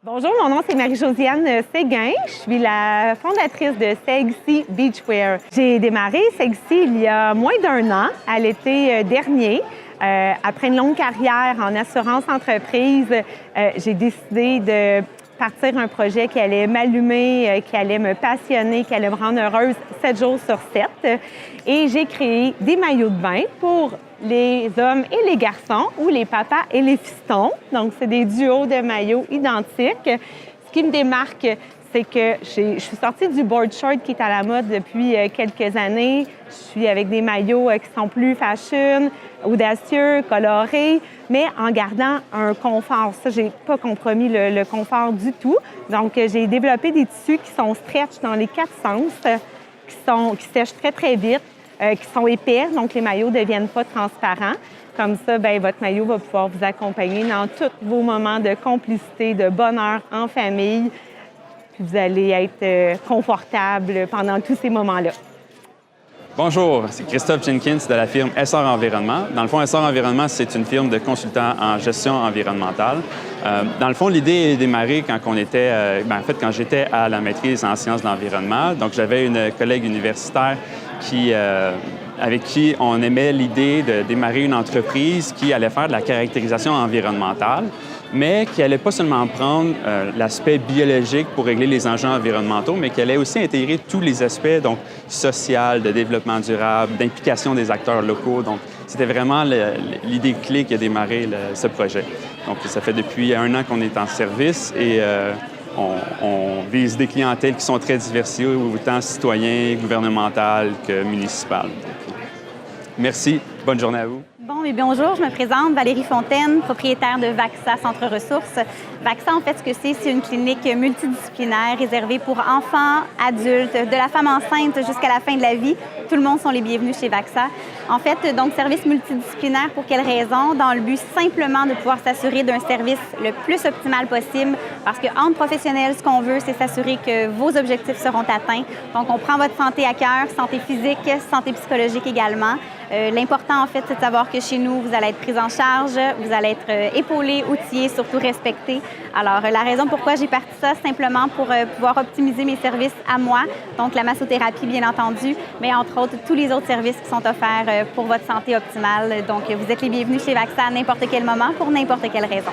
Bonjour, mon nom c'est Marie-Josiane Séguin. Je suis la fondatrice de Segsi Beachwear. J'ai démarré Segsi il y a moins d'1 an, à l'été dernier. Après une longue carrière en assurance entreprise, j'ai décidé de partir un projet qui allait m'allumer, qui allait me passionner, qui allait me rendre heureuse 7 jours sur 7. Et j'ai créé des maillots de bain pour les hommes et les garçons ou les papas et les fistons. Donc, c'est des duos de maillots identiques. Ce qui me démarque, c'est que je suis sortie du board short qui est à la mode depuis quelques années. Je suis avec des maillots qui sont plus fashion, audacieux, colorés, mais en gardant un confort. Ça, j'ai pas compromis le confort du tout. Donc, j'ai développé des tissus qui sont stretch dans les 4 sens, qui sèchent très, très vite, qui sont épais, donc les maillots ne deviennent pas transparents. Comme ça, bien, votre maillot va pouvoir vous accompagner dans tous vos moments de complicité, de bonheur en famille. Puis vous allez être confortable pendant tous ces moments-là. Bonjour, c'est Christophe Jenkins de la firme SR Environnement. Dans le fond, SR Environnement, c'est une firme de consultants en gestion environnementale. Dans le fond, l'idée est démarrée quand quand j'étais à la maîtrise en sciences de l'environnement. Donc, j'avais une collègue universitaire avec qui on aimait l'idée de démarrer une entreprise qui allait faire de la caractérisation environnementale, mais qui allait pas seulement prendre l'aspect biologique pour régler les enjeux environnementaux, mais qui allait aussi intégrer tous les aspects, donc social, de développement durable, d'implication des acteurs locaux. Donc, c'était vraiment l'idée clé qui a démarré ce projet. Donc, ça fait depuis 1 an qu'on est en service et on vise des clientèles qui sont très diversifiées, autant citoyens, gouvernementales que municipales. Merci. Bonne journée à vous. Bonjour, je me présente, Valérie Fontaine, propriétaire de VAXA Centre Ressources. VAXA, en fait, ce que c'est une clinique multidisciplinaire réservée pour enfants, adultes, de la femme enceinte jusqu'à la fin de la vie. Tout le monde sont les bienvenus chez VAXA. En fait, donc, service multidisciplinaire, pour quelle raison? Dans le but simplement de pouvoir s'assurer d'un service le plus optimal possible, parce qu'entre professionnels, ce qu'on veut, c'est s'assurer que vos objectifs seront atteints. Donc, on prend votre santé à cœur, santé physique, santé psychologique également. L'important, en fait, c'est de savoir que chez nous, vous allez être pris en charge, vous allez être épaulé, outillé, surtout respecté. Alors, la raison pourquoi j'ai parti ça, simplement pour pouvoir optimiser mes services à moi, donc la massothérapie, bien entendu, mais entre autres, tous les autres services qui sont offerts pour votre santé optimale. Donc, vous êtes les bienvenus chez VAXA à n'importe quel moment, pour n'importe quelle raison.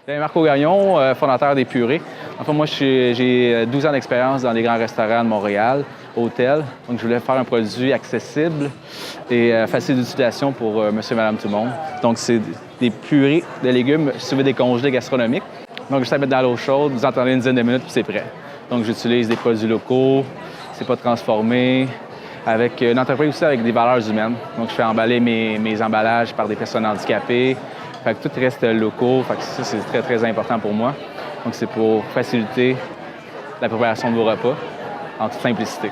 Marco Gagnon, fondateur des Purées. Enfin, moi, j'ai 12 ans d'expérience dans les grands restaurants de Montréal, hôtels. Donc, je voulais faire un produit accessible et facile d'utilisation pour monsieur et madame tout le monde. Donc, c'est des purées de légumes suivis des congelés gastronomiques. Donc, juste à mettre dans l'eau chaude, vous entendez une dizaine de minutes, puis c'est prêt. Donc, j'utilise des produits locaux, c'est pas transformé, avec une entreprise aussi avec des valeurs humaines. Donc, je fais emballer mes emballages par des personnes handicapées. Fait que tout reste locaux. Fait que ça, c'est très, très important pour moi. Donc, c'est pour faciliter la préparation de vos repas en toute simplicité.